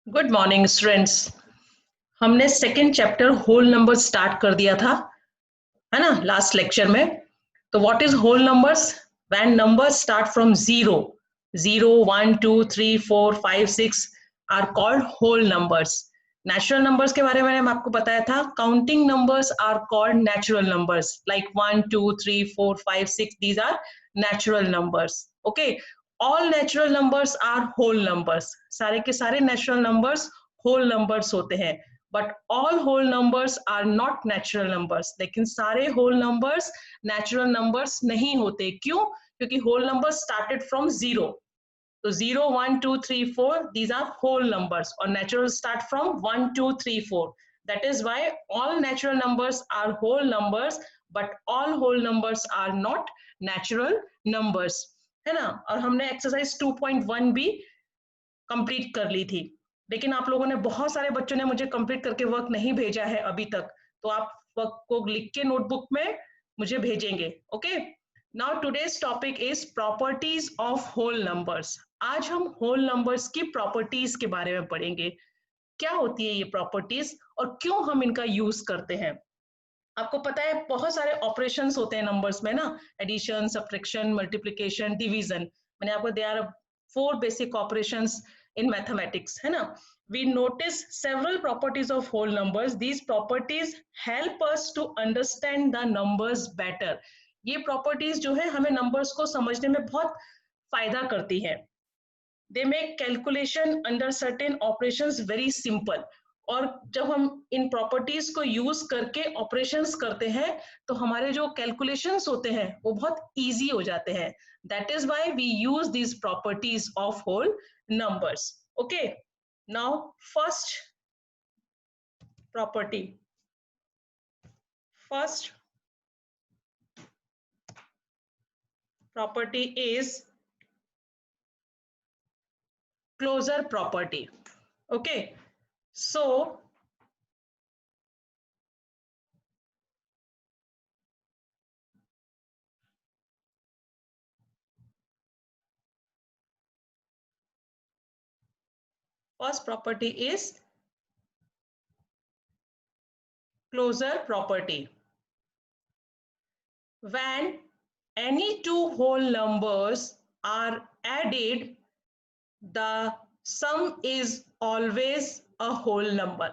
Good morning students. हमने second chapter whole number start कर दिया था, है ना, लास्ट लेक्चर में। तो what is whole numbers? When numbers start from zero, 0 1 2 3 4 5 6 are called whole numbers. Natural numbers के बारे में मैंने आपको बताया था, counting numbers are called natural numbers, like 1 2 3 4 5 6, these are natural numbers. Okay, all natural numbers are whole numbers. सारे के सारे नेचुरल नंबर्स होल नंबर्स होते हैं, but all whole numbers are not natural numbers. लेकिन सारे होल नंबर्स नेचुरल नंबर्स नहीं होते। क्यों? क्योंकि whole numbers started from zero. तो 0 1 2 3 4, दीज आर होल नंबर्स, और natural start from 1 2 3 4। That is why all natural numbers are whole numbers, but all whole numbers are not natural numbers, है ना। और हमने एक्सरसाइज 2.1 भी कंप्लीट कर ली थी, लेकिन आप लोगों ने, बहुत सारे बच्चों ने मुझे कंप्लीट करके वर्क नहीं भेजा है अभी तक। तो आप वर्क को लिख के नोटबुक में मुझे भेजेंगे। Okay, now today's topic is properties of whole numbers. आज हम होल नंबर्स की प्रॉपर्टीज के बारे में पढ़ेंगे। क्या होती है ये प्रॉपर्टीज और क्यों हम इनका यूज करते हैं। आपको पता है बहुत सारे ऑपरेशंस होते हैं नंबर्स में ना, एडिशन, सब्ट्रैक्शन, मल्टीप्लिकेशन, डिवीजन। मैंने आपको, they are 4 basic operations in mathematics, है ना। We notice several properties of whole numbers. These properties help us to understand the numbers better. ये properties जो है हमें numbers को समझने में बहुत फायदा करती है। They make calculation under certain operations very simple. और जब हम इन प्रॉपर्टीज को यूज करके ऑपरेशंस करते हैं तो हमारे जो कैलकुलेशंस होते हैं वो बहुत इजी हो जाते हैं। That is why we use these properties of whole numbers. Okay, now first property, first property is closure property. ओके, so first property is closure property. When any two whole numbers are added, the sum is always a whole number.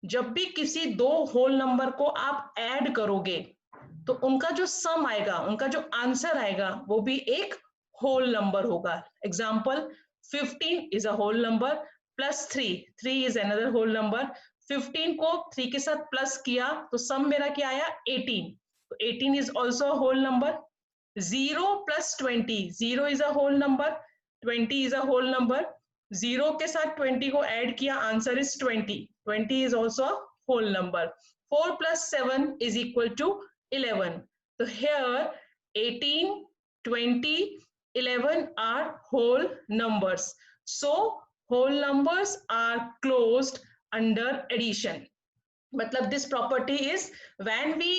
जब भी किसी दो whole number को आप add करोगे तो उनका जो सम आएगा, उनका जो आंसर आएगा, वो भी एक होल नंबर होगा। Example, 15 is a whole number, plus 3 is another whole number. 15 को 3 के साथ प्लस किया तो सम मेरा क्या आया? 18। तो 18 is also whole number. 0 plus 20, 0 is a whole number, 20 is a whole number. 0 के साथ 20 को ऐड किया, answer is 20, 20 is also a whole number. 4 plus 7 is equal to 11. So here 18, 20, 11 are whole numbers. So whole numbers are closed under addition. मतलब this property is when we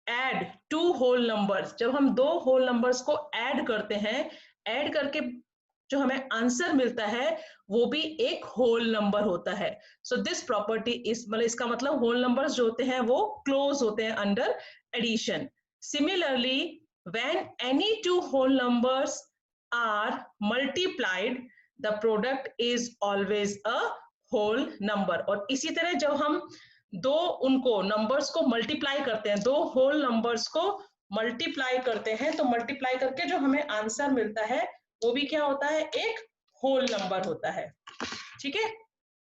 add two whole numbers, जब हम दो whole numbers को add करते हैं, add करके जो हमें आंसर मिलता है वो भी एक होल नंबर होता है। सो दिस प्रॉपर्टी इज, मतलब इसका मतलब होल नंबर्स जो होते हैं वो क्लोज होते हैं under addition. Similarly, when any two whole numbers are multiplied, the product is always a whole number. और इसी तरह जब हम दो उनको नंबर्स को मल्टीप्लाई करते हैं, दो होल नंबर्स को मल्टीप्लाई करते हैं, तो मल्टीप्लाई करके जो हमें आंसर मिलता है वो भी क्या होता है? एक होल नंबर होता है। ठीक है,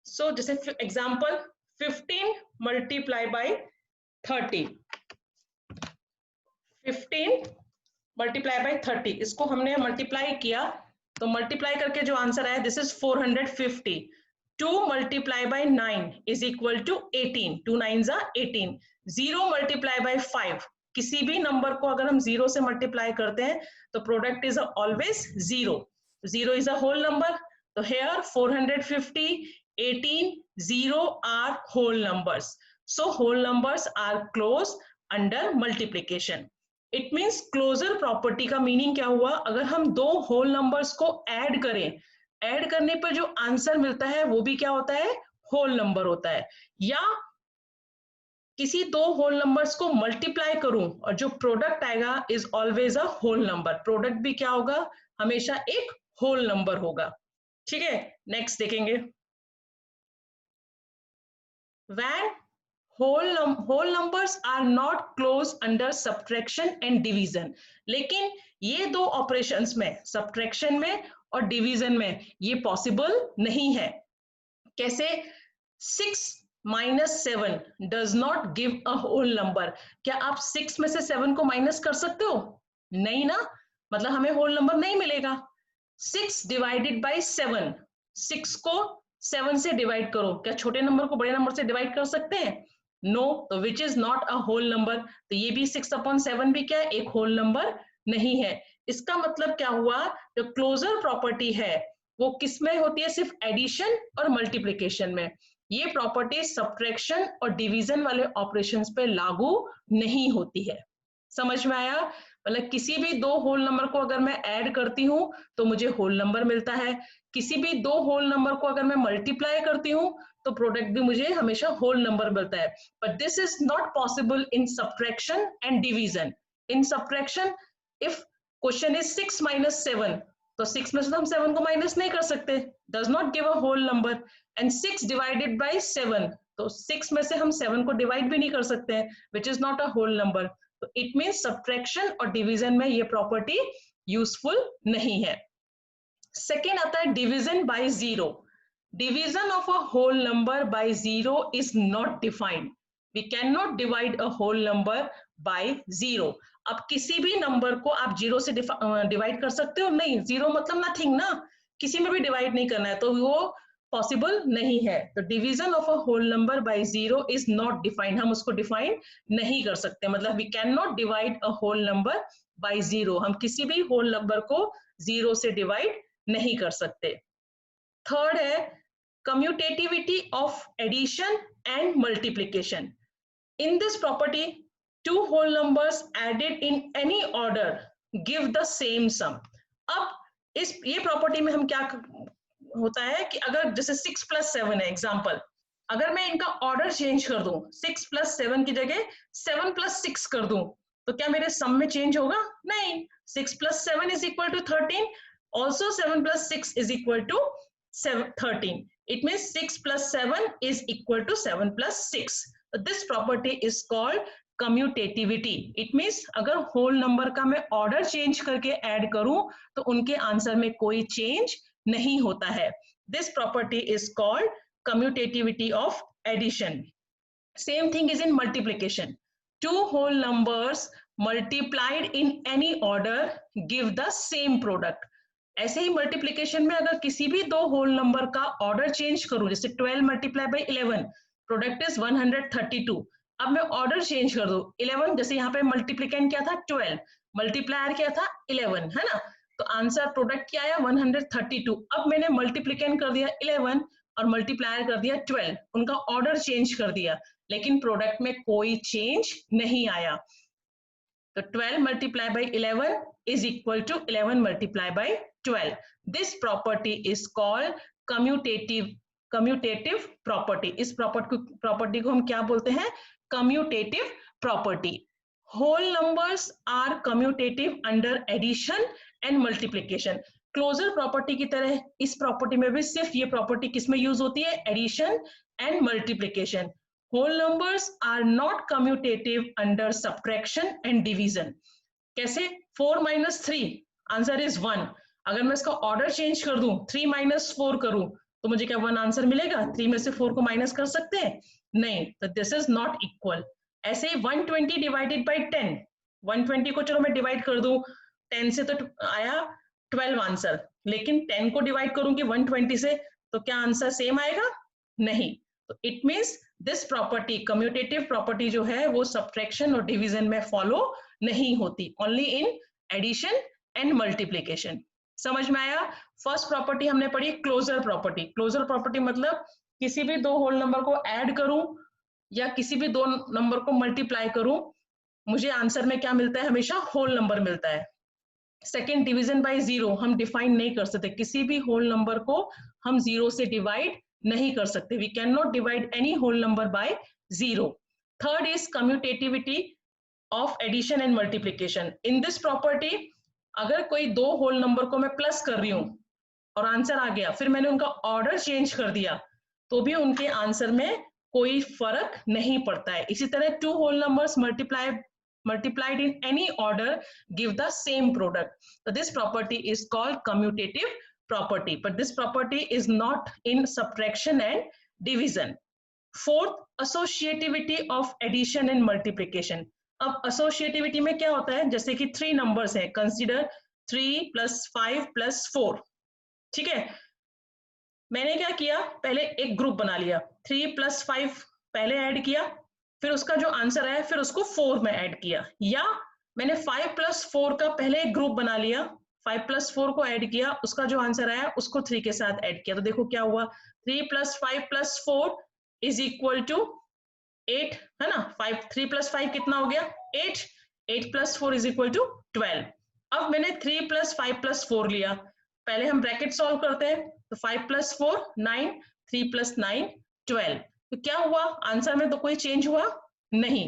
सो जैसे example 15 multiply by 30, 15 multiply by 30, इसको हमने मल्टीप्लाई किया तो मल्टीप्लाई करके जो आंसर आया this is 450। 2 multiply by 9 is equal to 18, 2 9s are 18। 0 multiply by 5, किसी भी नंबर को अगर हम 0 से मल्टीप्लाई करते हैं तो product is always 0। 0 is a whole number. So here 450, 18, 0 are whole numbers. So whole numbers are closed under multiplication. It means closure property का मीनिंग क्या हुआ? अगर हम दो whole numbers को add करें ऐड करने पर जो आंसर मिलता है वो भी क्या होता है, होल नंबर होता है। या किसी दो होल नंबर्स को मल्टीप्लाई करूं और जो प्रोडक्ट आएगा is always a whole number, product भी क्या होगा, हमेशा एक होल नंबर होगा। ठीक है, नेक्स्ट देखेंगे। when whole numbers are not closed under subtraction and division, लेकिन ये दो ऑपरेशंस में, सब्ट्रैक्शन में और डिवीजन में, ये पॉसिबल नहीं है। कैसे? 6 minus 7 does not give a whole number. क्या आप 6 में से 7 को माइनस कर सकते हो? नहीं ना, मतलब हमें होल नंबर नहीं मिलेगा। 6 डिवाइडेड बाई 7, 6 को 7 से डिवाइड करो, क्या छोटे नंबर को बड़े नंबर से डिवाइड कर सकते हैं? नो, तो which is not a whole number. तो ये भी 6/7 भी क्या है, एक होल नंबर नहीं है। इसका मतलब क्या हुआ, जो क्लोजर प्रॉपर्टी है वो किसमें होती है, सिर्फ एडिशन और मल्टीप्लिकेशन में। ये प्रॉपर्टी सब्ट्रैक्शन और डिवीजन वाले ऑपरेशंस पे लागू नहीं होती है। समझ में आया? मतलब किसी भी दो होल नंबर को अगर मैं ऐड करती हूँ तो मुझे होल नंबर मिलता है, किसी भी दो होल नंबर को अगर मैं मल्टीप्लाई करती हूँ तो प्रोडक्ट भी मुझे हमेशा होल नंबर मिलता है। But this is not possible in subtraction and division. In subtraction if question is 6 minus 7, तो 6 में से तो हम 7 को माइनस नहीं कर सकते, does not give a whole number. And 6 divided by 7, तो 6 में से हम 7 को डिवाइड भी नहीं कर सकते हैं, which is not a whole number. तो इट मीन्स सब्ट्रैक्शन और डिवीजन में ये प्रॉपर्टी यूजफुल नहीं है। सेकेंड आता है division by zero. Division of a whole number by zero is not defined. We can not divide a whole number by zero. अब किसी भी नंबर को आप जीरो से डिवाइड कर सकते हो? नहीं, जीरो मतलब नथिंग ना, किसी में भी डिवाइड नहीं करना है, तो वो पॉसिबल नहीं है। तो division of a whole number by zero is not defined, हम उसको डिफाइन नहीं कर सकते। मतलब we can not divide a whole number by zero, हम किसी भी होल नंबर को जीरो से डिवाइड नहीं कर सकते। थर्ड है commutativity of addition and multiplication. In this property, two whole numbers added in any order give the same sum. अब ये प्रॉपर्टी में हम क्या होता है कि अगर जैसे 6 प्लस 7 है एग्जाम्पल, अगर मैं इनका ऑर्डर चेंज कर दूं, 6 प्लस 7 की जगह 7 प्लस 6 कर दूं, तो क्या मेरे सम में चेंज होगा? नहीं। 6 plus 7 is equal to 13, also 7 plus 6 is equal to 13. It means 6 plus 7 is equal to 7 plus 6. So this property is called commutativity. It means अगर होल नंबर का मैं ऑर्डर चेंज करके ऐड करूं तो उनके आंसर में कोई चेंज नहीं होता है। This property is called commutativity of addition. Same thing is in multiplication. Two whole numbers multiplied in any order give the same product. ऐसे ही मल्टीप्लीकेशन में अगर किसी भी दो होल नंबर का ऑर्डर चेंज करूं, जैसे 12 मल्टीप्लाई बाई 11, प्रोडक्ट इज 132। अब मैं ऑर्डर चेंज कर दूं, 11 जैसे यहाँ पे मल्टीप्लिकेंट क्या था 12, मल्टीप्लायर क्या था 11, है ना, तो आंसर प्रोडक्ट क्या आया 132। अब मैंने मल्टीप्लिकेंट कर दिया 11 और मल्टीप्लायर कर दिया 12, उनका ऑर्डर चेंज कर दिया, लेकिन प्रोडक्ट में कोई चेंज नहीं आया। तो 12 multiplied by 11 is equal to 11 multiplied by 12. This property is called commutative property. इस property को हम क्या बोलते हैं? Commutative property. Whole numbers are commutative under addition and multiplication. Closure property की तरह इस property में भी सिर्फ ये property किस में use होती है? Addition and multiplication. Whole numbers are not commutative under subtraction and division. कैसे? 4 minus 3, आंसर इज 1। अगर मैं इसका ऑर्डर चेंज कर दूं, 3 minus 4 करूं, तो मुझे क्या 1 आंसर मिलेगा? 3 में से 4 को माइनस कर सकते हैं? नहीं, तो दिस इज नॉट इक्वल। ऐसे ही 120 डिवाइडेड बाई 10, 120 को चलो मैं डिवाइड कर दूं, 10 से तो आया 12 आंसर, लेकिन 10 को डिवाइड करूंगी 120 से, तो क्या आंसर सेम आएगा? नहीं। तो it means this property, commutative property जो है वो सब्ट्रैक्शन और डिवीजन में फॉलो नहीं होती, only in addition and multiplication. समझ में आया? फर्स्ट प्रॉपर्टी हमने पढ़ी क्लोजर प्रॉपर्टी। क्लोजर प्रॉपर्टी मतलब किसी भी दो होल नंबर को ऐड करूं या किसी भी दो नंबर को मल्टीप्लाई करूं, मुझे आंसर में क्या मिलता है? हमेशा होल नंबर मिलता है। सेकेंड डिवीजन बाय जीरो हम डिफाइन नहीं कर सकते, किसी भी होल नंबर को हम जीरो से डिवाइड नहीं कर सकते, we can not divide any whole number by zero. Third is commutativity of addition and multiplication. In this property अगर कोई दो होल नंबर को मैं प्लस कर रही हूं और आंसर आ गया, फिर मैंने उनका ऑर्डर चेंज कर दिया, तो भी उनके आंसर में कोई फर्क नहीं पड़ता है. इसी तरह two whole numbers multiplied in any order give the same product. So this property is called commutative property, but this property is not in subtraction and division. Fourth, associativity of addition and multiplication. अब associativity में क्या होता है, जैसे कि three numbers है, consider 3 + 5 + 4. ठीक है, मैंने क्या किया, पहले एक ग्रुप बना लिया, 3 + 5 पहले ऐड किया, फिर उसका जो आंसर आया फिर उसको 4 में ऐड किया, या मैंने 5 + 4 का पहले एक ग्रुप बना लिया, 5 + 4 को ऐड किया, उसका जो आंसर आया उसको 3 के साथ ऐड किया, तो देखो क्या हुआ, 3 + 5 + 4 = 8 है ना. 3 + 5 कितना हो गया, 8. 8 + 4 = 12. अब मैंने 3 + 5 + 4 लिया, पहले हम ब्रैकेट सॉल्व करते हैं, तो 5 + 4 9, 3 + 9 12. तो क्या हुआ, आंसर में तो कोई चेंज हुआ नहीं,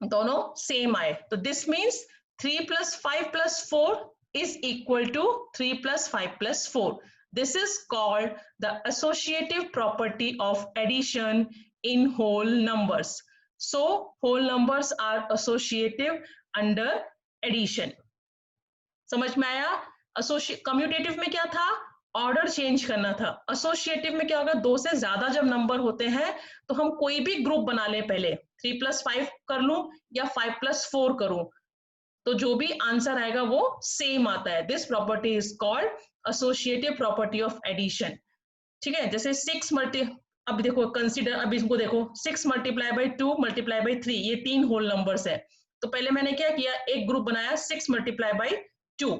दोनों सेम आए. तो this means 3 + 5 + 4 = 3 + 5 + 4. This is called the associative property of addition in whole numbers. So whole numbers are associative under addition. समझ में आया. कम्यूटेटिव में क्या था, ऑर्डर चेंज करना था. एसोसिएटिव में क्या होगा, दो से ज्यादा जब नंबर होते हैं तो हम कोई भी ग्रुप बना ले, पहले 3 + 5 कर लूं या 5 + 4 करूं, तो जो भी आंसर आएगा वो सेम आता है. This property is called associative property of addition. ठीक है, जैसे 6 अब देखो कंसीडर, अब इसको देखो 6 × 2 × 3, ये तीन होल नंबर्स है. तो पहले मैंने क्या किया, एक ग्रुप बनाया 6 × 2,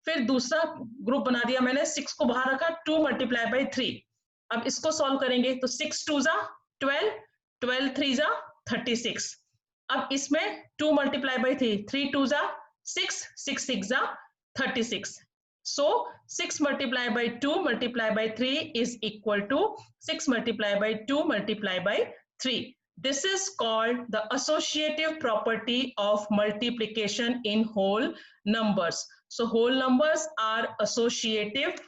फिर दूसरा ग्रुप बना दिया मैंने, 6 को बाहर रखा, 2 × 3. अब इसको सॉल्व करेंगे तो 6 × 2 = 12, 12 × 3 = 36. अब इसमें 2 × 3, 3 × 2 = 6, 6 × 6 = 36. So 6 × 2 × 3 is equal to 6 × 2 × 3. This is called the associative property of multiplication in whole numbers. So whole numbers are associative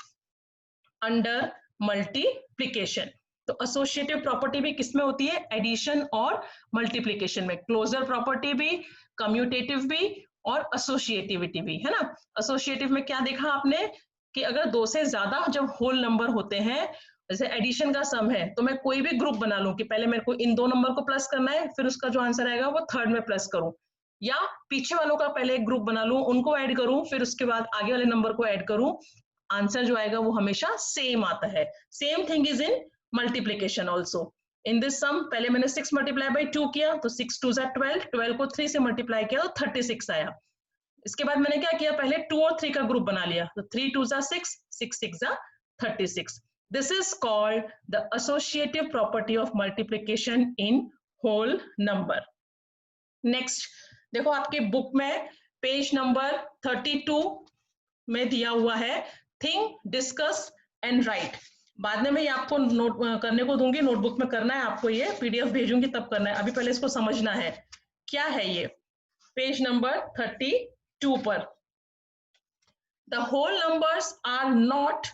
under multiplication. तो associative property भी किसमें होती है, एडिशन और मल्टीप्लीकेशन में. क्लोजर प्रॉपर्टी भी, कम्यूटेटिव भी और एसोसिएटिविटी भी, है ना. एसोसिएटिव में क्या देखा आपने कि अगर दो से ज्यादा जब होल नंबर होते हैं, जैसे एडिशन का सम है, तो मैं कोई भी ग्रुप बना लूं कि पहले मेरे को इन दो नंबर को प्लस करना है, फिर उसका जो आंसर आएगा वो थर्ड में प्लस करूं, या पीछे वालों का पहले एक ग्रुप बना लूं, उनको ऐड करूं, फिर उसके बाद आगे वाले नंबर को ऐड करूं, आंसर जो आएगा वो हमेशा सेम आता है. Same thing is in multiplication also. In this sum पहले मैंने 6 × 2 किया, तो 6 × 2 = 12, 12 को 3 से मल्टीप्लाई किया तो 36 आया. इसके बाद मैंने क्या किया, पहले 2 और 3 का ग्रुप बना लिया, तो 3 × 2 = 6, 6 × 6 = 36. This is called the associative property of multiplication in whole number. Next, देखो आपके बुक में पेज नंबर 32 में दिया हुआ है, थिंक, डिस्कस एंड राइट. बाद में मैं ये आपको नोट करने को दूंगी, नोटबुक में करना है आपको, ये पीडीएफ भेजूंगी तब करना है, अभी पहले इसको समझना है क्या है ये. पेज नंबर 32 पर, the whole numbers are not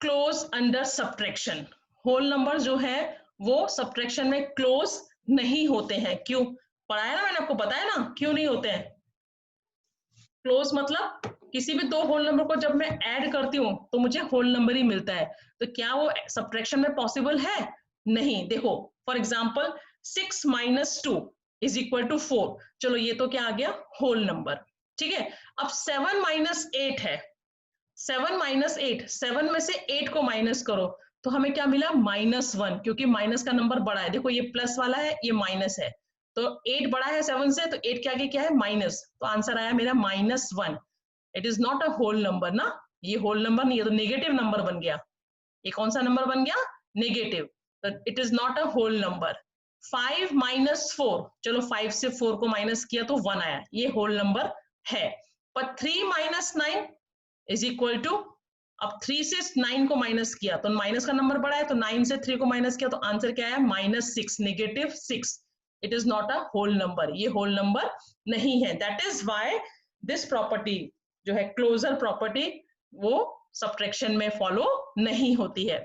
close under subtraction. Whole number जो है वो सब्ट्रैक्शन में क्लोज नहीं होते हैं. क्यों, पढ़ाया ना मैंने आपको, बताया ना क्यों नहीं होते हैं. क्लोज मतलब किसी भी दो होल नंबर को जब मैं ऐड करती हूँ तो मुझे होल नंबर ही मिलता है, तो क्या वो सब्ट्रैक्शन में पॉसिबल है, नहीं. देखो फॉर एग्जांपल 6 - 2 = 4, चलो ये तो क्या आ गया, होल नंबर. ठीक है, अब 7 - 8 है, 7 - 8, 7 में से 8 को माइनस करो तो हमें क्या मिला, -1, क्योंकि माइनस का नंबर बड़ा है. देखो ये प्लस वाला है, ये माइनस है, तो 8 बड़ा है 7 से, तो 8 के आगे क्या है, माइनस, तो आंसर आया मेरा -1. It is not a whole number ना, ये होल नंबर नहीं है, तो नेगेटिव नंबर बन गया. ये कौन सा नंबर बन गया, नेगेटिव, तो it is not a whole number. 5 - 4, चलो 5 से 4 को माइनस किया तो 1 आया, ये होल नंबर है. पर 3 माइनस 9 इज इक्वल टू, अब 3 से 9 को माइनस किया तो माइनस का नंबर बड़ा है, तो 9 से 3 को माइनस किया तो आंसर क्या है, -6, -6. It is not a whole number, ये होल नंबर नहीं है. That is why this property जो है क्लोजर प्रॉपर्टी, वो सब्ट्रैक्शन में फॉलो नहीं होती है.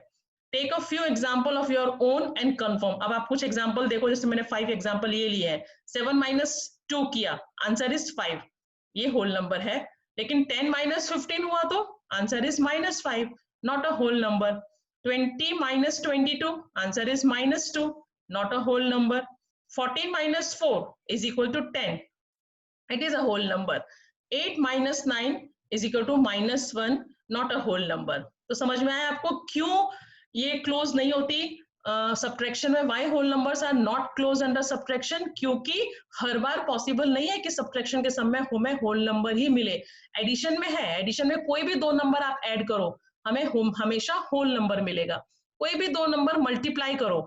Take a few example of your own and confirm. अब आप कुछ एग्जाम्पल देखो, जैसे मैंने 5 एग्जाम्पल ये लिए हैं. 7 माइनस 2 किया, आंसर इज 5, ये होल नंबर है. लेकिन 10 माइनस 15 हुआ तो answer is -5, not a whole number. 20 minus 22, answer is -2, not a whole number. 14 minus 4 is equal to 10, it is a whole number. 8 minus 9 is equal to -1, not a whole number. तो समझ में आया आपको क्यों ये close नहीं होती subtraction में? why whole numbers are not closed under subtraction? क्योंकि हर बार पॉसिबल नहीं है कि सब्ट्रैक्शन के समय हमें होल नंबर ही मिले. एडिशन में है, एडिशन में कोई भी दो नंबर आप ऐड करो, हमें हमेशा होल नंबर मिलेगा. कोई भी दो नंबर मल्टीप्लाई करो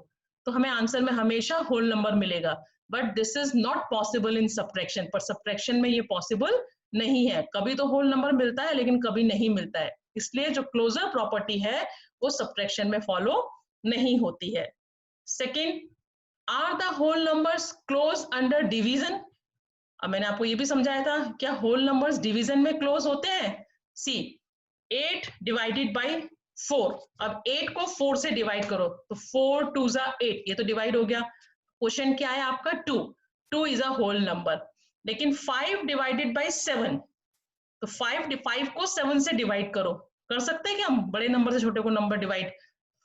तो हमें आंसर में हमेशा होल नंबर मिलेगा. But this is not possible in subtraction. पर सब्ट्रैक्शन में ये पॉसिबल नहीं है. कभी तो होल नंबर मिलता है लेकिन कभी नहीं मिलता है. इसलिए जो क्लोजर प्रॉपर्टी है वो सब्ट्रैक्शन में फॉलो नहीं होती है. Second, are the whole numbers close under division? अब मैंने आपको ये भी समझाया था, क्या होल नंबर्स डिवीजन में क्लोज होते हैं? See, 8 divided by 4. अब 8 को 4 से डिवाइड करो तो 4 2 जा 8, ये तो डिवाइड हो गया. क्वेश्चन क्या है आपका? 2 इज अ होल नंबर. लेकिन 5 डिवाइडेड बाई 7, तो 5 को 7 से डिवाइड करो. कर सकते हैं क्या हम बड़े नंबर से छोटे को नंबर डिवाइड?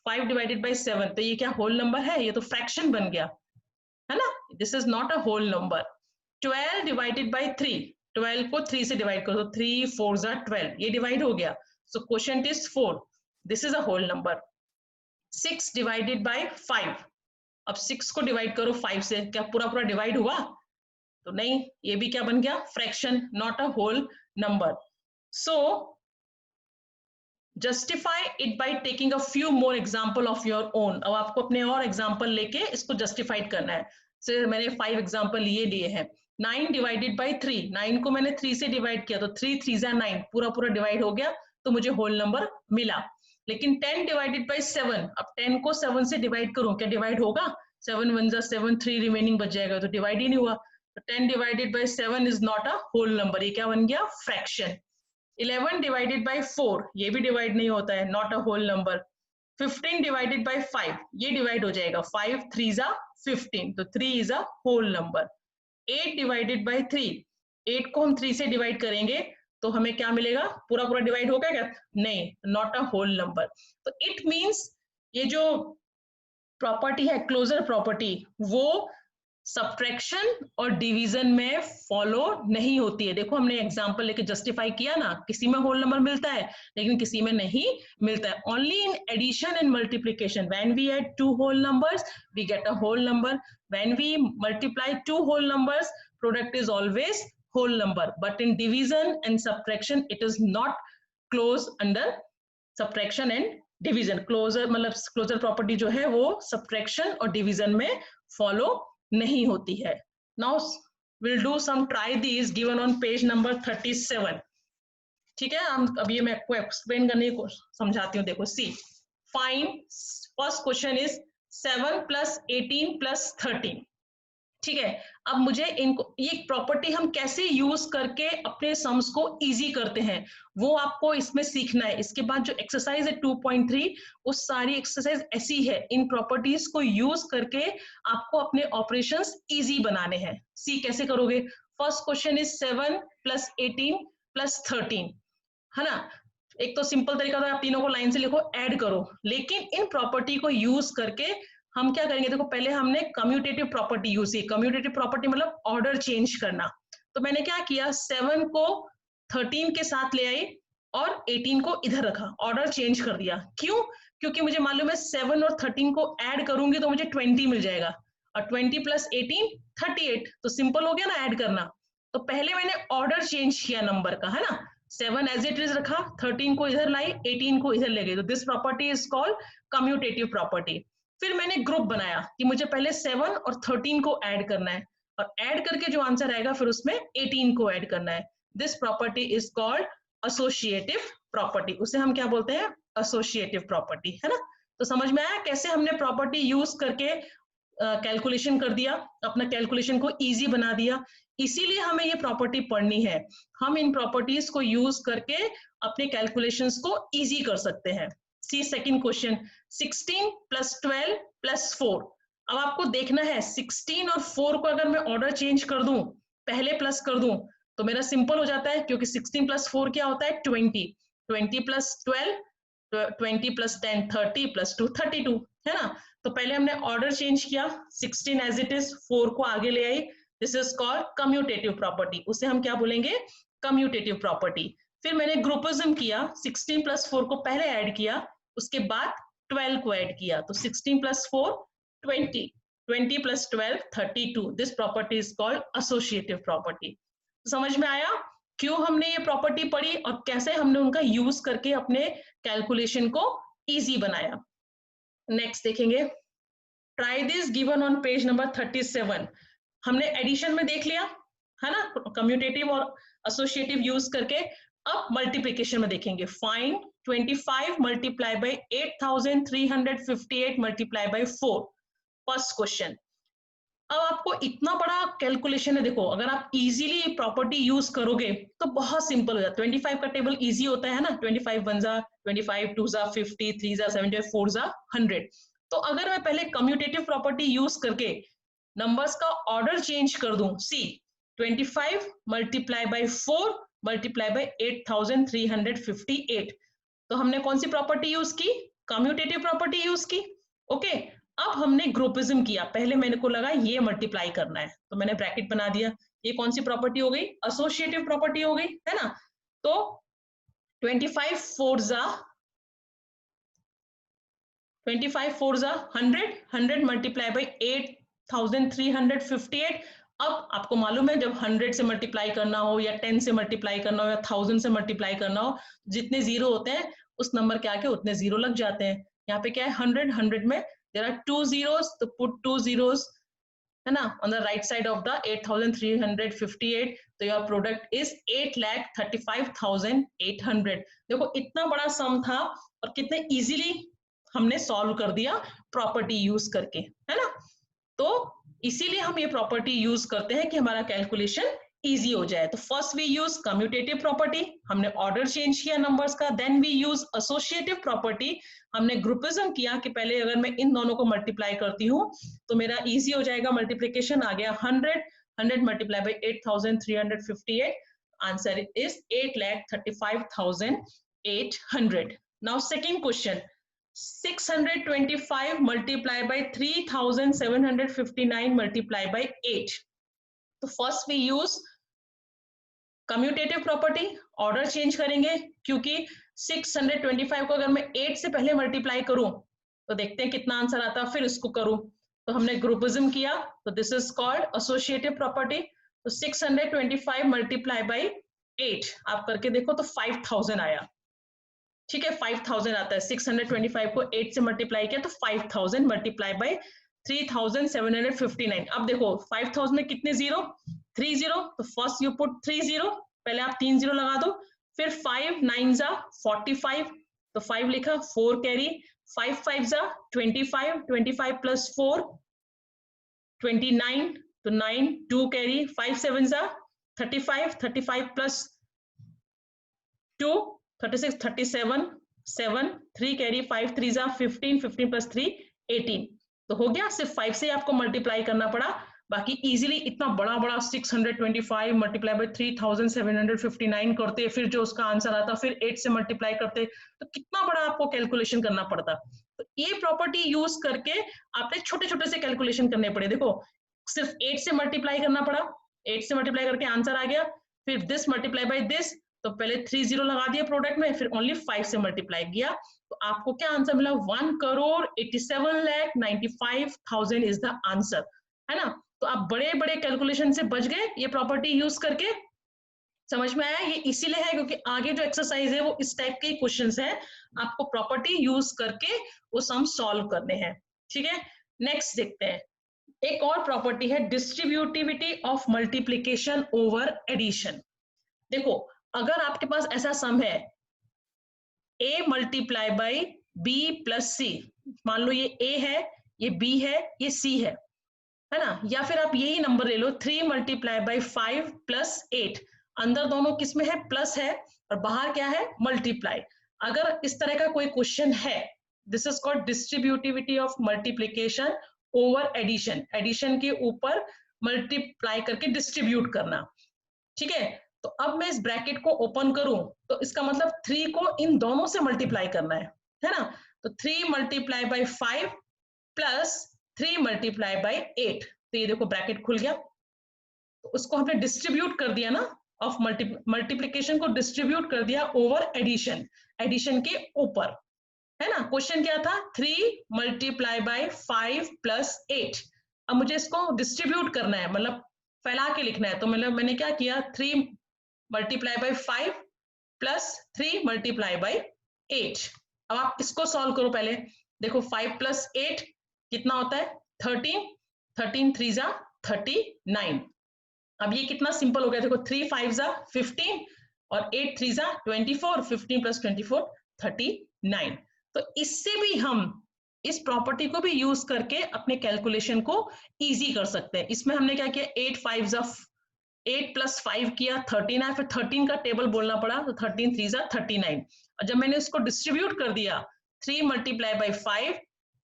5 डिवाइडेड बाई 7, तो ये क्या होल नंबर है? ये तो फ्रैक्शन बन गया है ना. This is not a whole number. 12 divided by 3, 12 को 3 से डिवाइड करो तो 3 4 जा 12, ये डिवाइड हो गया. So question is 4, this is a whole number. 6 divided by 5, अब 6 को डिवाइड करो 5 से, क्या पूरा पूरा डिवाइड हुआ? तो नहीं, ये भी क्या बन गया? Fraction, not a whole number. So justify it by taking a few more example of your own. अब आपको अपने और एग्जांपल लेके इसको जस्टिफाइड करना है. सो मैंने 5 एग्जांपल ये लिए हैं. 9 डिवाइडेड बाई 3, 9 को मैंने 3 से डिवाइड किया तो 3 3 जा 9, पूरा पूरा डिवाइड हो गया तो मुझे होल नंबर मिला. लेकिन 10 डिवाइडेड बाई 7, अब 10 को 7 से डिवाइड करूं, क्या डिवाइड होगा? 7 1 जा 7, 3 रिमेनिंग बच जाएगा, तो डिवाइड ही नहीं हुआ. तो 10 divided by 7 is not a whole number, ये क्या बन गया? फ्रैक्शन. 11 डिवाइडेड बाई 4, ये भी डिवाइड नहीं होता है, not a whole number. 15 divided by 5, ये डिवाइड हो जाएगा, 5 3 जा 15, तो 3 is a whole number. 8 divided by 3, 8 को हम 3 से डिवाइड करेंगे तो हमें क्या मिलेगा? पूरा पूरा डिवाइड होगा क्या? नहीं, नॉट अ होल नंबर. तो इट मींस ये जो प्रॉपर्टी है क्लोजर प्रॉपर्टी, वो सब्ट्रैक्शन और डिवीजन में फॉलो नहीं होती है. देखो हमने एग्जांपल लेके जस्टिफाई किया ना, किसी में होल नंबर मिलता है लेकिन किसी में नहीं मिलता है. Only in addition and multiplication, when we add two whole numbers we get a whole number. When we multiply two whole numbers, product is always whole number. But in division and subtraction it is not close under subtraction and division. closer मतलब closer property जो है वो subtraction और division में follow नहीं होती है. Now we'll do some try these given on page number 37. ठीक है, हम अब ये मैं आपको एक्सप्लेन करने को समझाती हूँ. देखो, सी, फाइंड, फर्स्ट क्वेश्चन इज 7 + 18 + 13. ठीक है, अब मुझे इनको ये प्रॉपर्टी हम कैसे यूज करके अपने सम्स को इजी करते हैं वो आपको इसमें सीखना है. इसके बाद जो एक्सरसाइज है 2.3, वो सारी एक्सरसाइज ऐसी है, इन प्रॉपर्टीज को यूज करके आपको अपने ऑपरेशंस इजी बनाने हैं. सी, कैसे करोगे? फर्स्ट क्वेश्चन इज 7 + 18 + 13, है ना. एक तो सिंपल तरीका था, आप तीनों को लाइन से लिखो, ऐड करो. लेकिन इन प्रॉपर्टी को यूज करके हम क्या करेंगे? देखो, पहले हमने कम्यूटेटिव प्रॉपर्टी यूज की. कम्यूटेटिव प्रॉपर्टी मतलब ऑर्डर चेंज करना. तो मैंने क्या किया, 7 को 13 के साथ ले आई और 18 को इधर रखा, ऑर्डर चेंज कर दिया. क्यों? क्योंकि मुझे मालूम है 7 और 13 को ऐड करूंगी तो मुझे 20 मिल जाएगा, और 20 + 18 38, तो सिंपल हो गया ना ऐड करना. तो पहले मैंने ऑर्डर चेंज किया नंबर का, है ना. 7 एज इट इज रखा, 13 को इधर लाई, 18 को इधर ले गई. तो this property is called commutative property. फिर मैंने ग्रुप बनाया कि मुझे पहले 7 और 13 को ऐड करना है, और ऐड करके जो आंसर आएगा फिर उसमें 18 को ऐड करना है. This property is called associative property. उसे हम क्या बोलते हैं? एसोसिएटिव प्रॉपर्टी, है ना। तो समझ में आया कैसे हमने प्रॉपर्टी यूज करके कैलकुलेशन कर दिया, अपना कैलकुलेशन को इजी बना दिया। इसीलिए हमें ये प्रॉपर्टी पढ़नी है, हम इन प्रॉपर्टीज को यूज करके अपने कैलकुलेशंस को इजी कर सकते हैं। सी सेकंड क्वेश्चन, 16 + 12 + 4। अब आपको देखना है 16 और 4 को अगर मैं ऑर्डर चेंज कर दूं, पहले प्लस कर दूं, तो मेरा सिंपल हो जाता है, क्योंकि 16 + 4 क्या होता है? 20, 20 + 12, 20 + 10 30 + 2 32, है ना। तो पहले हमने ऑर्डर चेंज किया, 16 एज इट इज, 4 को आगे ले आई, this is called commutative property. उसे हम क्या बोलेंगे? Commutative property. फिर मैंने ग्रुपिज्म किया, 16 + 4 को पहले ऐड किया, उसके बाद 12 को ऐड किया, तो 16 + 4 20, 20 + 12 32, this property is called associative property. समझ में आया क्यों हमने ये प्रॉपर्टी पढ़ी और कैसे हमने उनका यूज करके अपने कैलकुलेशन को इजी बनाया। नेक्स्ट देखेंगे, try this given on page number 37। हमने एडिशन में देख लिया, है ना, कम्यूटेटिव और एसोसिएटिव यूज करके। अब मल्टीप्लिकेशन में देखेंगे, फाइंड 25 × 8358 × 4। First question. अब आपको इतना बड़ा कैलकुलेशन है, देखो अगर आप इजीली प्रॉपर्टी यूज करोगे तो बहुत सिंपल हो जाता है। 25 का टेबल इजी होता है ना, 25 1 जा 25, 2 जा 50, 3 जा 70, 4 जा 100। तो अगर मैं पहले कम्यूटेटिव प्रॉपर्टी यूज करके नंबर्स का ऑर्डर चेंज कर दूं, सी 25 × 4 × 8358, तो हमने कौन सी प्रॉपर्टी यूज की? कम्यूटेटिव प्रॉपर्टी यूज की। ओके, अब हमने ग्रुपिज्म किया, पहले मेरे को लगा ये मल्टीप्लाई करना है, तो मैंने ब्रैकेट बना दिया। ये कौन सी प्रॉपर्टी हो गई? एसोसिएटिव प्रॉपर्टी हो गई, है ना। तो 25 4 जा 100, 100 × 8358। अब आपको मालूम है जब 100 से मल्टीप्लाई करना हो या 10 से मल्टीप्लाई करना हो या 1000 से मल्टीप्लाई करना हो, जितने जीरो होते हैं उस नंबर के आगे उतने जीरो लग जाते हैं। यहाँ पे क्या है? 100, 100 में there are 2 zeros, तो put 2 zeros, है ना, on the right side of the 8358, तो your product is 8,35,800। देखो इतना बड़ा सम था और कितने इजीली हमने सॉल्व कर दिया प्रॉपर्टी यूज करके, है ना। तो इसीलिए हम ये प्रॉपर्टी यूज करते हैं कि हमारा कैलकुलेशन इजी हो जाए। तो first we use commutative property, हमने ऑर्डर चेंज किया नंबर्स का। Then we use associative property, हमने ग्रुपिज्म किया कि पहले अगर मैं इन दोनों को मल्टीप्लाई करती हूँ तो मेरा इजी हो जाएगा मल्टीप्लिकेशन। आ गया 100, 100 × 8358, answer is 8,35,800। Now second question, 625 × 3,759 × 8। तो first we use commutative property, order change करेंगे, क्योंकि 625 को अगर मैं 8 से पहले मल्टीप्लाई करूं तो देखते हैं कितना आंसर आता है, फिर इसको करूं। तो हमने ग्रुपिज्म किया, तो this is called associative property. तो 625 × 8 आप करके देखो तो 5000 आया, ठीक है, 5000 आता है। 625 को 8 से मल्टीप्लाई किया तो 5000 × 3,759। अब देखो 5000 में कितने जीरो? 3 जीरो, तो फर्स्ट यू पुट 3 जीरो, पहले आप 3 जीरो लगा दो, फिर 5 9 जा 45, तो 5 लिखा, 4 कैरी, 5 5 जा 25, 25 + 4 29, तो 9 2 कैरी, 5 7 जा 35, 35 + 2 36, 37 7 3 कैरी, 5 3 जा 15, 15 + 3 18। तो हो गया, सिर्फ 5 से आपको मल्टीप्लाई करना पड़ा। बाकी इजीली इतना बड़ा बड़ा 625 × 3,759 करते, फिर जो उसका आंसर आता फिर 8 से मल्टीप्लाई करते, तो कितना बड़ा आपको कैलकुलेशन करना पड़ता। तो ये प्रॉपर्टी यूज करके आपने छोटे छोटे से कैलकुलेशन करने पड़े। देखो सिर्फ 8 से मल्टीप्लाई करना पड़ा, 8 से मल्टीप्लाई करके आंसर आ गया, फिर दिस मल्टीप्लाई बाय दिस, तो पहले 3 जीरो लगा दिया प्रोडक्ट में, फिर ओनली 5 से मल्टीप्लाई किया, तो आपको क्या आंसर मिला? 1,87,95,000 इज द आंसर, है ना। तो आप बड़े बड़े कैलकुलेशन से बच गए ये प्रॉपर्टी यूज करके। समझ में आया? ये इसीलिए है क्योंकि आगे जो एक्सरसाइज है वो इस टाइप के क्वेश्चंस है, आपको प्रॉपर्टी यूज करके वो सम सॉल्व करने हैं, ठीक है। नेक्स्ट देखते हैं, एक और प्रॉपर्टी है distributivity of multiplication over addition. देखो अगर आपके पास ऐसा सम है a multiply by b plus C, मान लो ये a है, ये b है, ये c है ना, या फिर आप यही नंबर ले लो 3 मल्टीप्लाई बाई 5 प्लस 8, अंदर दोनों किस में है, प्लस है, और बाहर क्या है, मल्टीप्लाई। अगर इस तरह का कोई क्वेश्चन है, this is called distributivity of multiplication over addition, addition के ऊपर मल्टीप्लाई करके डिस्ट्रीब्यूट करना, ठीक है। तो अब मैं इस ब्रैकेट को ओपन करूं तो इसका मतलब 3 को इन दोनों से मल्टीप्लाई करना है ना, तो 3 multiply by 5 plus 3 multiply by 8, तो ये देखो ब्रैकेट खुल गया, तो उसको हमने डिस्ट्रीब्यूट कर दिया ना, ऑफ मल्टीप्लीकेशन को डिस्ट्रीब्यूट कर दिया ओवर एडिशन, एडिशन के ऊपर, है ना। क्वेश्चन क्या था, 3 मल्टीप्लाई बाई 5 प्लस 8, अब मुझे इसको डिस्ट्रीब्यूट करना है, मतलब फैला के लिखना है, तो मतलब मैंने क्या किया, 3 multiply by 5 plus 3 multiply by 8। अब आप इसको सॉल्व करो पहले, देखो 5 प्लस 8 कितना होता है, 13, 13 3 जा 39। अब ये कितना सिंपल हो गया, देखो 3 5 जा 15 और 8 3 जा 24, 15 प्लस 24 39। तो इससे भी हम इस प्रॉपर्टी को भी यूज करके अपने कैलकुलेशन को इजी कर सकते हैं। इसमें हमने क्या किया, 8 5 जा 8 प्लस 5 किया 13 है, फिर 13 का टेबल बोलना पड़ा, तो 13 3 जा 39, और जब मैंने इसको डिस्ट्रीब्यूट कर दिया 3 multiply by 5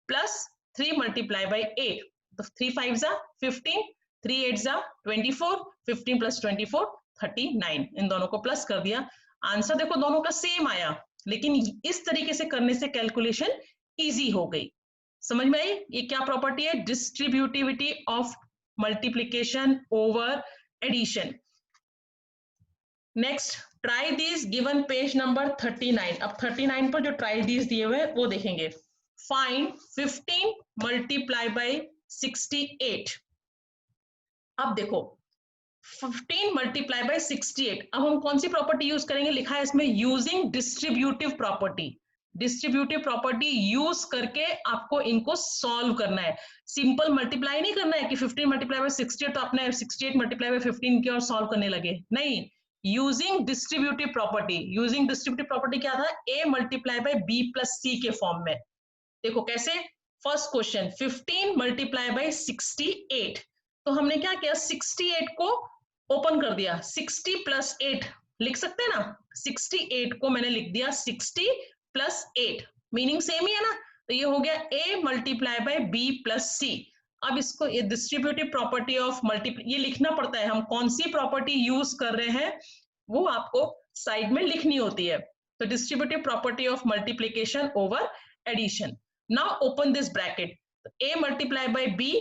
plus 3 multiply by 8, तो 3 5 जा 15, 3 8 जा 24, 15 प्लस 24 39, इन दोनों को प्लस कर दिया, आंसर देखो दोनों का सेम आया, लेकिन इस तरीके से करने से कैलकुलेशन इजी हो गई। समझ में आई, ये क्या प्रॉपर्टी है, distributivity of multiplication over addition. Next, try these given page number 39। अब 39 पर जो ट्राई दीज दिए हुए वो देखेंगे। Find 15 multiply by 68। अब देखो 15 मल्टीप्लाई बाई 68, अब हम कौन सी प्रॉपर्टी यूज करेंगे, लिखा है इसमें using distributive property, distributive property use करके आपको इनको सॉल्व करना है। सिंपल मल्टीप्लाई नहीं करना है कि 15 मल्टीप्लाई बाई 68 तो आपने 68 मल्टीप्लाई बाई 15 की और सॉल्व करने लगे, नहीं, using distributive property. Using distributive property क्या था, a multiply by b plus c के फॉर्म में। देखो कैसे, फर्स्ट क्वेश्चन 15 मल्टीप्लाई बाई 68, तो हमने क्या किया, 68 को ओपन कर दिया, 60 प्लस 8 लिख सकते हैं ना, 68 को मैंने लिख दिया 60 प्लस 8, मीनिंग सेम ही है ना, तो ये हो गया a multiply by b plus c। अब इसको ये डिस्ट्रीब्यूटिव प्रॉपर्टी ऑफ मल्टीप्लाई, ये लिखना पड़ता है, हम कौन सी प्रॉपर्टी यूज कर रहे हैं वो आपको साइड में लिखनी होती है। तो distributive property of multiplication over addition. Now open this bracket, a multiply by b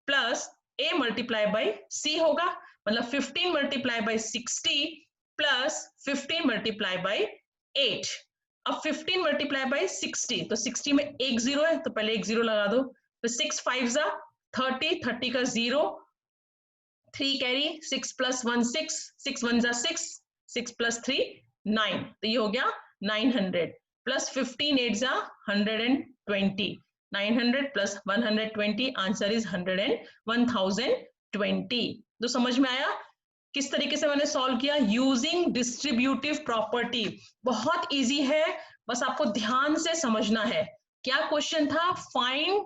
plus a multiply by c होगा, मतलब 15 multiply by 60 plus 15 multiply by 8। अब 15 मल्टीप्लाई बाई 60, तो 60 में एक जीरो है, तो पहले एक जीरो लगा दो, तो 6 5 जा 30, 30 का जीरो, 3 कैरी, 6 प्लस 1 6, 6 1 जा 6, 6 प्लस 3 9, तो ये हो गया 900 प्लस 15 8 जा 120, 900 प्लस 120, आंसर इज 1020। तो समझ में आया किस तरीके से मैंने सॉल्व किया, यूजिंग डिस्ट्रीब्यूटिव प्रॉपर्टी। बहुत इजी है, बस आपको ध्यान से समझना है। क्या क्वेश्चन था, फाइंड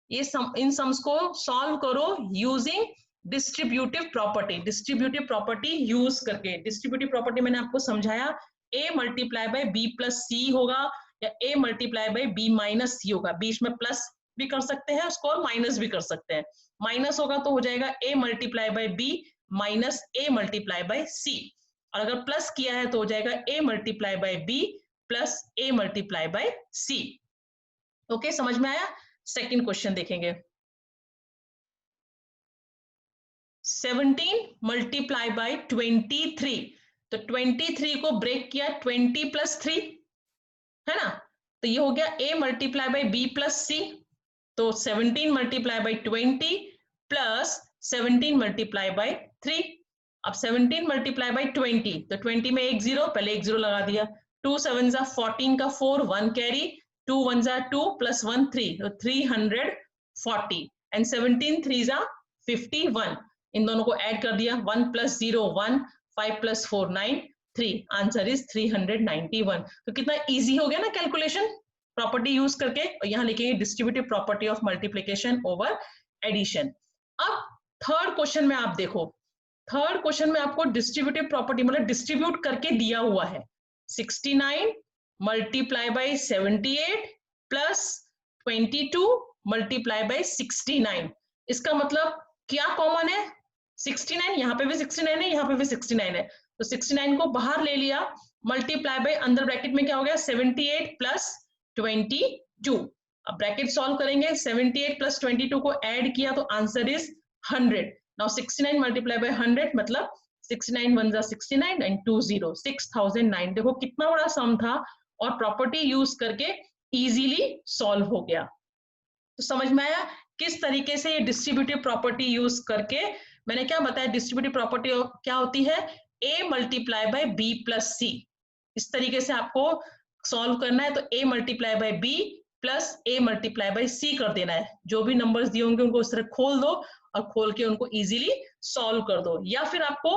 ये इन सम्स को सॉल्व करो using distributive property, distributive property use करके। डिस्ट्रीब्यूटिव प्रॉपर्टी मैंने आपको समझाया, a multiply by b plus c होगा या a multiply by b minus c होगा, बीच में प्लस भी कर सकते हैं उसको और माइनस भी कर सकते हैं। माइनस होगा तो हो जाएगा a multiply by b minus a multiply by c, और अगर प्लस किया है तो हो जाएगा a multiply by b plus a multiply by c। Okay, समझ में आया। सेकंड क्वेश्चन देखेंगे, 17 मल्टीप्लाई बाई 23, तो 23 को ब्रेक किया 20 प्लस 3, है ना, तो ये हो गया a multiply by b plus c, तो 17 multiply by 20 plus 17 multiply by 3। अब 17 मल्टीप्लाई बाई 20, तो 20 में एक जीरो, पहले एक जीरो लगा दिया, 2 7 जा 14 का 4, 1 कैरी, 2 1 जा 2 प्लस 1 3, तो 340, एंड 17 3 जा 51, इन दोनों को ऐड कर दिया, 1 प्लस 0 1, 5 प्लस 4 9, 3, आंसर इज 391। तो कितना इजी हो गया ना कैलकुलेशन प्रॉपर्टी यूज करके। और यहाँ लिखेंगे distributive property of multiplication over addition. अब थर्ड क्वेश्चन में आप देखो, थर्ड क्वेश्चन में आपको डिस्ट्रीब्यूटिव प्रॉपर्टी मतलब डिस्ट्रीब्यूट करके दिया हुआ है 69 multiply by 78 plus 22 multiply by 69। इसका मतलब क्या कॉमन है? 69, यहाँ पे भी 69 है, यहाँ पे भी 69 है, तो 69 को बाहर ले लिया, मल्टीप्लाई बाय अंदर ब्रैकेट में क्या हो गया 78 प्लस 22। अब ब्रैकेट सॉल्व करेंगे, 78 प्लस 22 को ऐड किया तो answer is 100। Now 69 multiply by 100 मतलब 69 1 जा 69 एंड 2 0 6009। देखो कितना बड़ा सम था और प्रॉपर्टी यूज करके इजीली सॉल्व हो गया। तो समझ में आया किस तरीके से ये डिस्ट्रीब्यूटिव प्रॉपर्टी यूज करके मैंने क्या बताया। डिस्ट्रीब्यूटिव प्रॉपर्टी क्या होती है? a multiply by b plus C. इस तरीके से आपको सॉल्व करना है तो a multiply by b plus a multiply by c कर देना है। जो भी नंबर्स दिए होंगे उनको उस तरह खोल दो और खोल के उनको इजीली सॉल्व कर दो। या फिर आपको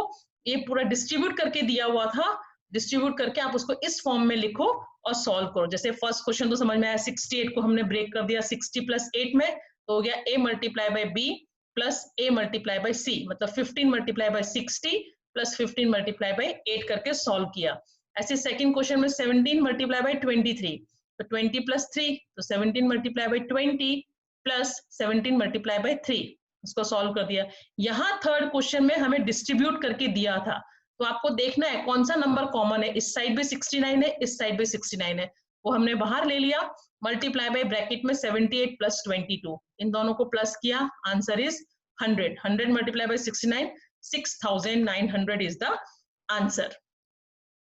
ये पूरा डिस्ट्रीब्यूट करके दिया हुआ था, डिस्ट्रीब्यूट करके आप उसको इस फॉर्म में लिखो और सॉल्व करो। जैसे फर्स्ट क्वेश्चन तो समझ में आया, 68 को हमने ब्रेक कर दिया 60 प्लस 8 में, तो हो गया a multiply by b plus a multiply by c, मतलब 15 multiply by 60 plus 15 multiply by 8 करके सॉल्व किया। ऐसे सेकंड क्वेश्चन में 17 मल्टीप्लाई बाय 23, तो 20 प्लस 3 तो 17 multiply by 20 plus 17 multiply by 3, उसको सॉल्व कर दिया। यहाँ थर्ड क्वेश्चन में हमें डिस्ट्रीब्यूट करके दिया था, तो आपको देखना है कौन सा नंबर कॉमन है। इस साइड भी 69 है, इस साइड भी 69 है, वो हमने बाहर ले लिया, मल्टीप्लाई बाय ब्रैकेट में 78 प्लस 22, इन दोनों को प्लस किया, answer is 100। 100 multiply by 69 6900 is the answer.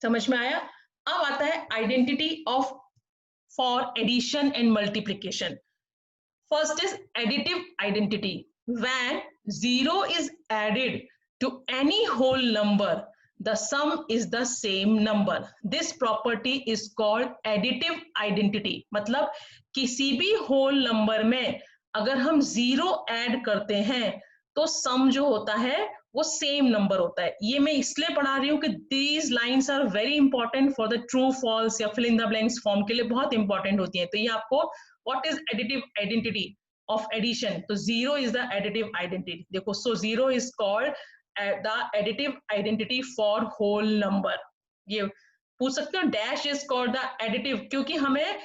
समझ में आया? अब आता है identity of for addition and multiplication. First is additive identity. When 0 is added to any whole number, the sum is the same number. This property is called additive identity. मतलब किसी भी whole number में अगर हम 0 add करते हैं तो सम जो होता है वो सेम नंबर होता है। ये मैं इसलिए पढ़ा रही हूँ कि these lines are very important for the true false या fill in the blanks form के लिए बहुत इंपॉर्टेंट होती है। तो ये आपको what is additive identity of addition, तो 0 is the additive identity। देखो, so 0 is called the additive identity for whole number। ये पूछ सकते हो dash is called the additive, क्योंकि हमें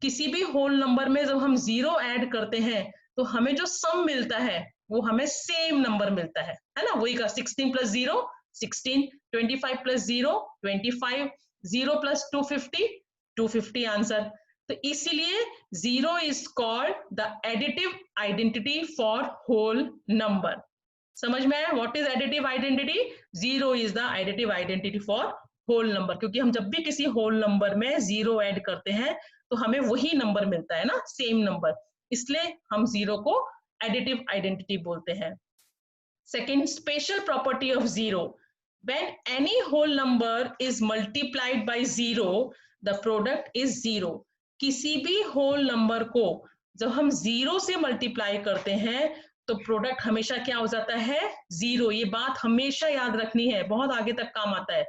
किसी भी होल नंबर में जब हम 0 ऐड करते हैं तो हमें जो सम मिलता है वो हमें सेम नंबर मिलता है ना। वही का 16 प्लस 0 16, 25 प्लस 0 25, 0 प्लस 250 250 आंसर। तो इसीलिए 0 is called the additive identity for whole number। समझ में आया? What is additive identity? 0 is the additive identity for whole number, क्योंकि हम जब भी किसी whole number में 0 ऐड करते हैं तो हमें वही नंबर मिलता है ना, सेम नंबर, इसलिए हम 0 को additive identity बोलते हैं। Second, special property of 0. When any whole number is multiplied by 0, the product is 0। किसी भी होल नंबर को जब हम 0 से मल्टीप्लाई करते हैं तो प्रोडक्ट हमेशा क्या हो जाता है? 0। ये बात हमेशा याद रखनी है, बहुत आगे तक काम आता है।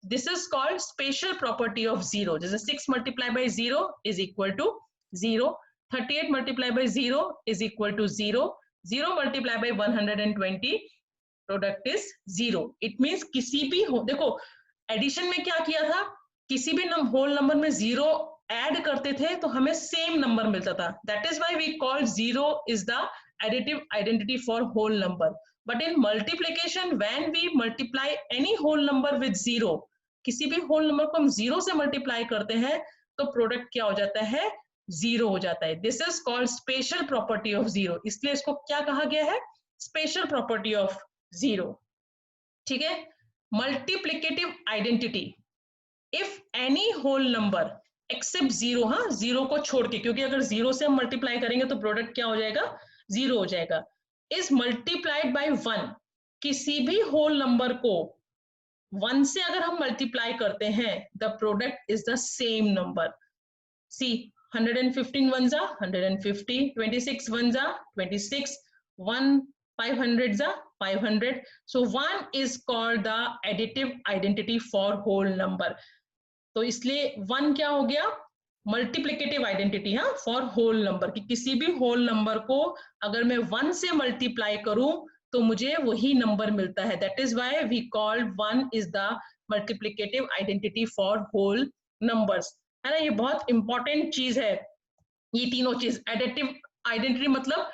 This is called special property of 0। जैसे 6 multiply by 0 is equal to 0, 38 multiply by 0 is equal to 0, 0 multiply by 120 product is 0। It means किसी भी हो, देखो एडिशन में क्या किया था, किसी भी होल नंबर में 0 ऐड करते थे तो हमें सेम नंबर मिलता था। That is why we call 0 is the additive identity for whole number. But in multiplication, when we multiply any whole number with 0, किसी भी whole number को हम 0 से multiply करते हैं तो प्रोडक्ट क्या हो जाता है? 0 हो जाता है। This is called special property of 0। इसलिए इसको क्या कहा गया है? Special property of 0। ठीक है? Multiplicative identity। If any whole number except 0, हाँ 0 को छोड़ के, क्योंकि अगर 0 से हम मल्टीप्लाई करेंगे तो प्रोडक्ट क्या हो जाएगा? 0 हो जाएगा। इज मल्टीप्लाइड बाय 1, किसी भी होल नंबर को 1 से अगर हम मल्टीप्लाई करते हैं the product is the same number. सी 115 1 जा 150, 26 1 जा 26, 1 500 is 500. So 1 is called the additive identity for whole number. तो इसलिए 1 क्या हो गया, मल्टीप्लिकेटिव आइडेंटिटी, हाँ, फॉर होल नंबर, कि किसी भी होल नंबर को अगर मैं 1 से मल्टीप्लाई करूं तो मुझे वही नंबर मिलता है. That is why we call 1 is the multiplicative identity for whole numbers, है ना. ये बहुत इंपॉर्टेंट चीज है, ये तीनों चीज. एडिटिव आइडेंटिटी मतलब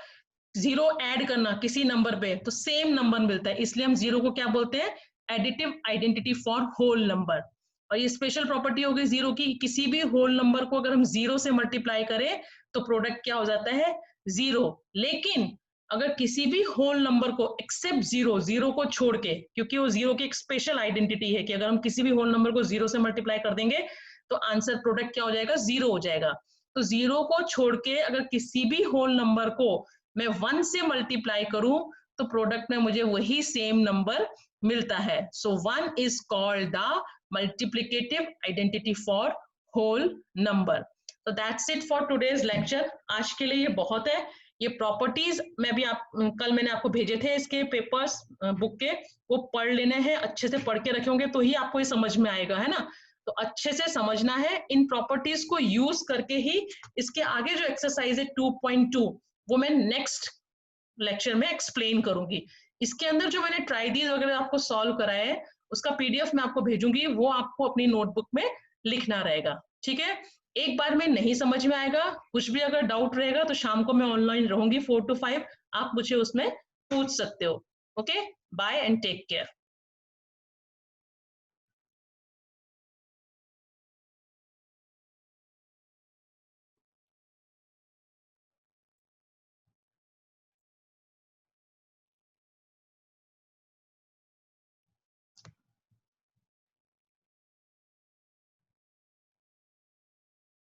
जीरो ऐड करना किसी नंबर पे तो सेम नंबर मिलता है, इसलिए हम जीरो को क्या बोलते हैं, additive identity for whole number. और ये स्पेशल प्रॉपर्टी हो गई जीरो की, किसी भी होल नंबर को अगर हम जीरो से मल्टीप्लाई करें तो प्रोडक्ट क्या हो जाता है, जीरो. लेकिन अगर किसी भी होल नंबर को एक्सेप्ट जीरो, जीरो को छोड़ के, क्योंकि वो जीरो की एक स्पेशल आइडेंटिटी है कि अगर हम किसी भी होल नंबर को जीरो से मल्टीप्लाई कर देंगे तो आंसर प्रोडक्ट क्या हो जाएगा, जीरो हो जाएगा. तो जीरो को छोड़ के अगर किसी भी होल नंबर को मैं 1 से मल्टीप्लाई करूं तो प्रोडक्ट में मुझे वही सेम नंबर मिलता है. So 1 is called the multiplicative identity for whole number. तो that's it for today's lecture. आज के लिए ये बहुत है. ये प्रॉपर्टीज मैं भी कल मैंने आपको भेजे थे इसके पेपर्स बुक के, वो पढ़ लेने हैं, अच्छे से पढ़ के रखे होंगे तो ही आपको ये समझ में आएगा, है ना. तो अच्छे से समझना है, इन प्रॉपर्टीज को यूज करके ही इसके आगे जो एक्सरसाइज है 2.2 वो मैं नेक्स्ट लेक्चर में एक्सप्लेन करूंगी. इसके अंदर जो मैंने ट्राइडीज वगैरह आपको सॉल्व कराया है उसका पीडीएफ मैं आपको भेजूंगी, वो आपको अपनी नोटबुक में लिखना रहेगा. ठीक है, एक बार में नहीं समझ में आएगा, कुछ भी अगर डाउट रहेगा तो शाम को मैं ऑनलाइन रहूंगी 4 to 5, आप मुझे उसमें पूछ सकते हो. Okay, bye and take care.